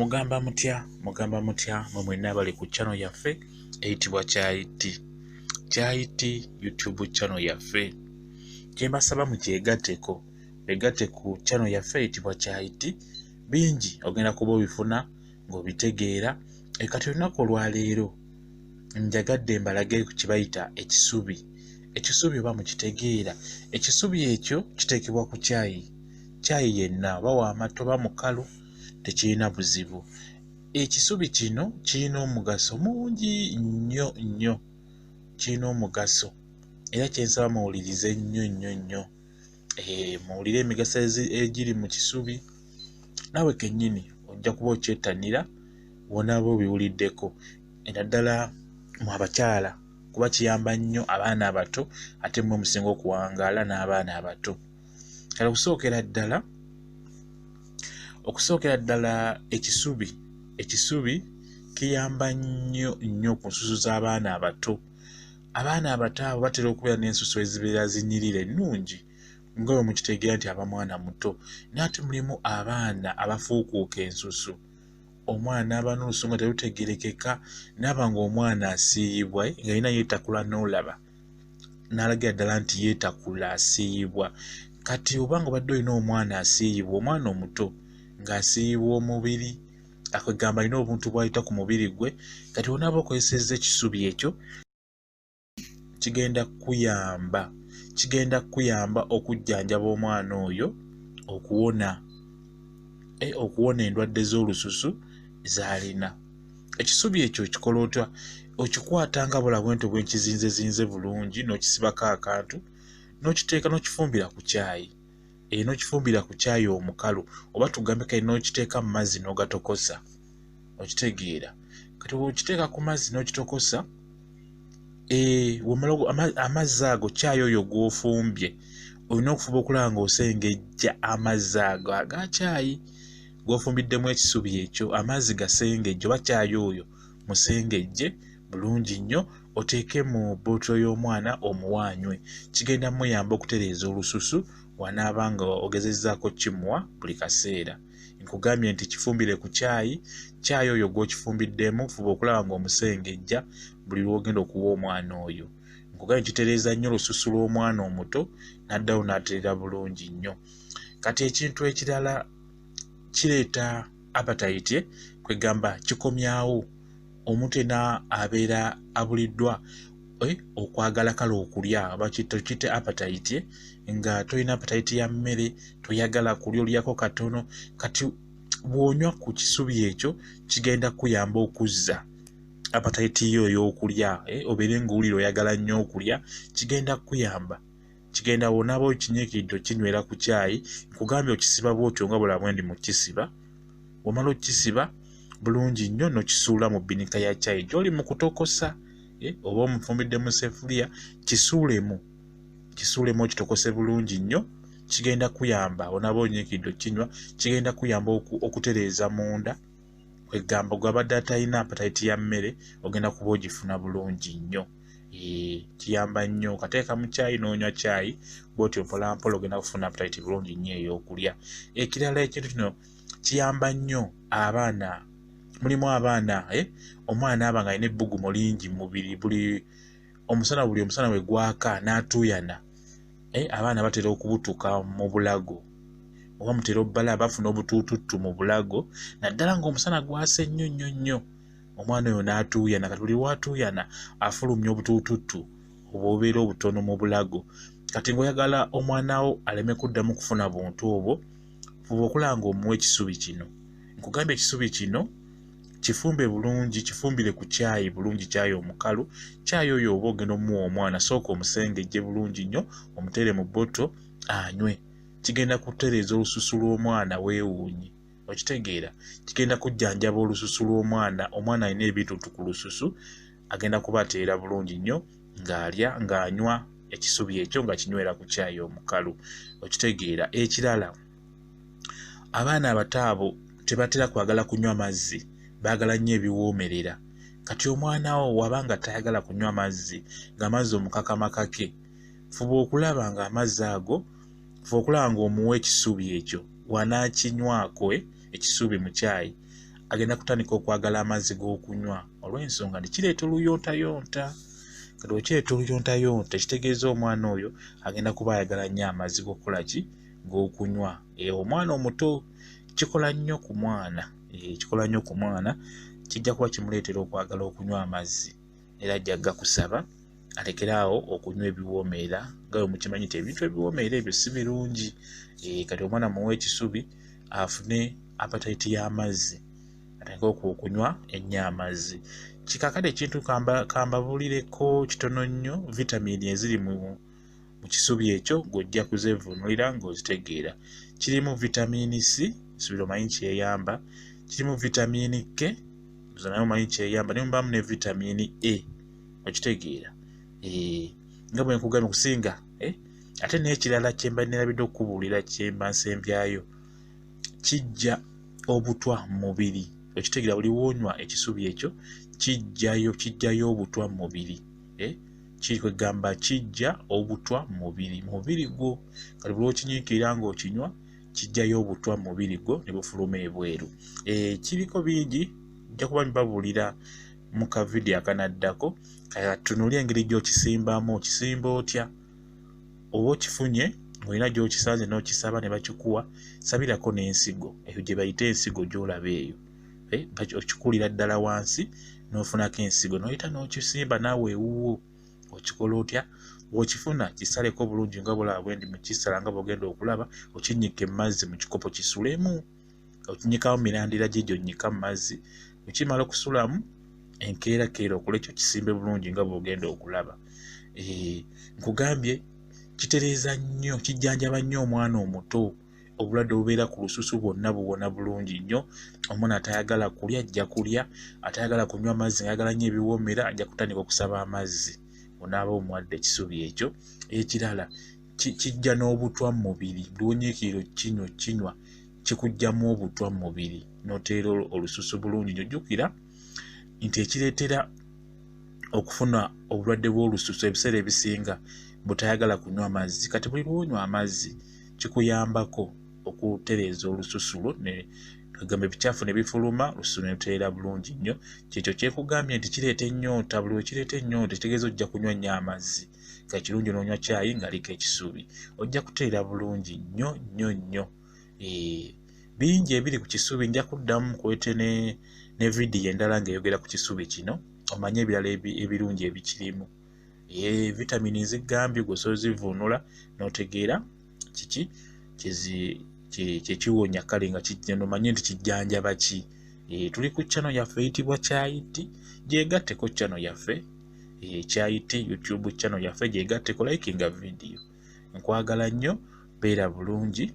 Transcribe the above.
Mugamba mutya mwe mwenna abali ku channel yaffe eyitibwa Kyayiti YouTube channel yaffe. Kyembasaba mukyegatteko, wegatte ku channel yaffe eyitibwa Kyayiti. Bingi ogenda kuba obifuna ng'obitegeera. Kati olunaku olwaleero njagadde mbalage ku kibayita ekisubi. Ekisubi oba mukitegeera. Ekisubi ekyo kiteekebwa ku caayi. Caayi yenna oba w'amata oba mukalu tekirina buzibu. Ekisubi kino kirina omugaso mungi nnyo. Kirina omugaso era kyensaba muwulirize nnyo. Muwulire emigaso egiri mu kisubi. Naawe kennyini ojja kuba okyettanira w'onaaba obiwuliddeko. Naddala mu abakyala kuba kiyamba nnyo abaana abato ate mmwe musinga okuwangaala n'abaana abato. Kale okusookera ddala ekisubi kiyamba nnyo ku nsusu z'abaana abato. Abaana abato abo batera okubeera n'ensusu ezibeera zinyirira ennungi nga bwe mukitegeera nti aba mwana muto. Naye ate mulimu abaana abafuukuuka ensusu. Omwana aba n'olusu nga terutegeerekeka, naaba ng'omwana asiiyibwa nga yina yeetakula n'olaba n'alagira ddala nti yeetakula asiiyibwa. Kati oba ng'obadde olina omwana asiiyibwa, omwana omuto ng'asiiyibwa omubiri, akugamba alina obuntu bw'ayita ku mubiri gwe, kati onaaba okozesezza ekisubi ekyo kigenda kuyamba okujjanjaba omwana oyo okuwona endwadde z'olususu z'alina. Ekisubi ekyo okikola otya? Okikwata nga bulabwento bwenkizinzezinze bulungi n'okisibako akantu n'okiteeka n'okifumbira ku caayi. N'okifumbira ku caayi omukalu oba tugambe kale n'okiteeka mu mazzi n'ogatokosa. Okitegeera? Kati bw'okiteeka ku mazzi n'okitokosa, amazzi ago caayi oyo gw'ofumbye olina okufuba okulaba ng'osengejja amazzi ago aga caayi gw'ofumbiddemu ekisubi ekyo, amazzi gasengejje oba caayi oyo musengejje bulungi nnyo, oteeke mu bbootolo y'omwana omuwaanywe. Kigenda muyamba okutereeza olususu wanaaba nga ogezezzaako kimuwa buli kaseera. Nkugambye nti kifumbire ku caayi oyo gw'okifumbiddemu fuba okulaba ng'omusengejja buli lw'ogenda okuwa omwana oyo. Nkugambye kitereeza nnyo olususu lw'omwana omuto n'addawo n'atereera bulungi nnyo. Kati ekintu ekirala kireeta appetite, kwegamba kikomyawo omuntu yenna abeera abuliddwa okwagala kale okulya, oba kiyite appetite, nga tolina appetite ya mmere, toyagala kulya, olyako katono. Kati bw'onywa ku kisubi ekyo kigenda kuyamba okuzza appetite yo ey'okulya, obeere ng'owulira oyagala nnyo okulya, kigenda kuyamba. Kigenda wonaaba okinyiikiridde okinywera ku caayi. Nkugambye okisiba bw'otyo nga bulabwe ndi mu kisiba. Wamala okisiba bulungi nnyo n'okisuula mu bbinika ya caayi gy'oli mu kutokosa, oba omufumbiddde mu seffuliya, kisuulemu okitokose bulungi nnyo. Kigenda kuyamba onaaba onyiikiridde okinywa, kigenda kuyamba okutereeza munda. Kwegamba gw'abadde atalina appetite ya mmere ogenda kuba ogifuna bulungi nnyo. Kiyamba nnyo. Kateeka mu caayi n'onywa caayi bw'otyo mpolampola ogenda kufuna appetite bulungi nnyo ey'okulya. Ekirala ekintu kino kiyamba nnyo abaana. Mulimu abaana omwana aba nga alina ebbugumu lingi mu mubiri, buli omusana we gwaka n'atuuyana. Abaana batera okubutuka mu bulago oba mutera obbala bafuna obutuututtu mu bulago, naddala ng'omusana gwase nnyo. Omwana oyo n'atuuyana. Kati buli lw'atuuyana afulumya obutuututtu obubeera obutono mu bulago. Kati ng'oyagala omwana wo aleme kuddamu kufuna buntu obwo, fuba okulaba ng'omuwa ekisubi kino. Nkugambye ekisubi kino kifumbe bulungi, kifumbire ku caayi bulungi, caayi omukalu. Caayi oyo oba ogenda omuwa omwana, sooka omusengejje bulungi nnyo, omutere mu bboto anywe. Kigenda kutereeza olususu lw'omwana weewuunye. Okitegeera? Kigenda kujjanjaba olususu lw'omwana. Omwana alina ebitutu ku lususu, agenda kuba ateera bulungi nnyo ng'alya ng'anywa ekisubi ekyo nga kinywera ku caayi omukalu. Okitegeera? Ekirala, abaana abato abo tebatera kwagala kunywa mazzi, baagala nnyo ebiwoomerera. Kati omwana wo wabanga tayagala kunywa mazzi, ng'amazzi omukakamakake, fuba okulaba ng'amazzi ago, fuba okulaba ng'omuwa ekisubi ekyo. Wanaakinywako ekisubi mu caayi, agenda kutandika okwagala amazzi g'okunywa olw'ensonga nti kireeta oluyontayonta. Kati okireeta oluyontayonta kitegeeza omwana oyo agenda kuba ayagala nnyo amazzi g'okukola ki g'okunywa. Omwana omuto kikola nnyo ku mwana, kijja kuba kimuleetera okwagala okunywa amazzi era ajja gakusaba alekeraawo okunywa ebiwoomerera nga bwe mukimanyi nti ebintu ebiwoomerera ebyo si birungi. Kati omwana muwe ekisubi afune appetite y'amazzi atandike okunywa ennyo amazzi. Kikakati ekintu kambabulireko kitono nnyo vitamini eziri mu kisubi ekyo ng'ojja kuzevuunulira ng'ozitegeera. Kirimu vitamini C, nsubira omanyi kyeyamba, kirimu vitamini K, nayo omanyi kyeyamba, ne mubaamu ne vitamini E, okitegeera. Nga bwe nkugambye kusinga ate n'ekirala kye mba nerabidde okukubuulira kye mba nsembyayo, kijja obutwa mu mubiri. Okitegeera buli woonywa ekisubi ekyo kijjayo obutwa mu mubiri. Kiri kwegamba kijja obutwa mu mubiri gwo. Kati buli okinyiikirira ng'okinywa kijjayo obutwa mu mubiri gwo ne bufuluma ebweru. Kiriko bingi nja kuba mbabuulira mu kavidiyo akanaddako. Tunuulye engeri gy'okisimbamu, okisimba otya. Oba okifunye ng'olina gy'okisanze n'okisaba ne bakikuwa, sabirako n'ensigo eyo gye bayita ensigo gy'olaba eyo. Okikulira ddala wansi n'ofunako ensigo n'oyita n'okisimba naawe ewuwo. Okikola otya? Bw'okifuna kisaleko bulungi nga bw'olaba bwe ndi mu kisala nga bw'ogenda okulaba, okinnyike mu mazzi mu kikopo kisulemu. Okinnyikamu mirandira gye gy'onnyika mu mazzi. Okimala okusulamu enkeerakeera okola ekyo kisimbe bulungi nga bw'ogenda okulaba. Nkugambye kitereeza nnyo, kijjanjaba nnyo omwana omuto. Obulwadde obubeera ku lususu bwonna buwona bulungi nnyo. Omwana atayagala kulya ajja kulya, atayagala kunywa amazzi ng'ayagala nnyo ebiwoomera ajja kutandika okusaba amazzi. Onaaba omuwadde ekisubi ekyo. Ekirala kijja n'obutwa mu mubiri. Buli wonyiikirira kinywa kikuggyamu obutwa mu mubiri n'oteera olususu bulungi. Jjukira nti ekireetera okufuna obulwadde bw'olususu ebiseera ebisinga butayagala kunywa amazzi. Kati buli lwonywa amazzi kikuyambako okutereeza olususu lwo, negamba ebicaafu ne bifuluma, olususu ne luteera bulungi nnyo. Kyekyo kyekugambye nti kireeta ennyonta. Buli wekireeta ennyonta kitegeeza ojja kunywa nnyo amazzi. Kati kirungi n'onywa caayi ng'aliko ekisubi, ojja kuteera bulungi nnyo nnyo nnyo. Bingi ebiri ku kisubi, nja kuddamu nkuleete ne vidiyo endala ng'eyogera ku kisubi kino omanye ebirala ebirungi ebikirimu. Vitamini zigambye gwe osozivuunula n'otegeera kiki kyekiwonya kale nga nomanye nti kijjanjaba ki. Tuli ku channel yaffe eyitibwa Kyayiti. Gyegatteko channel yaffe Kyayiti YouTube channel yaffe, gyegatteko likinga vidiyo. Nkwagala nnyo, beera bulungi.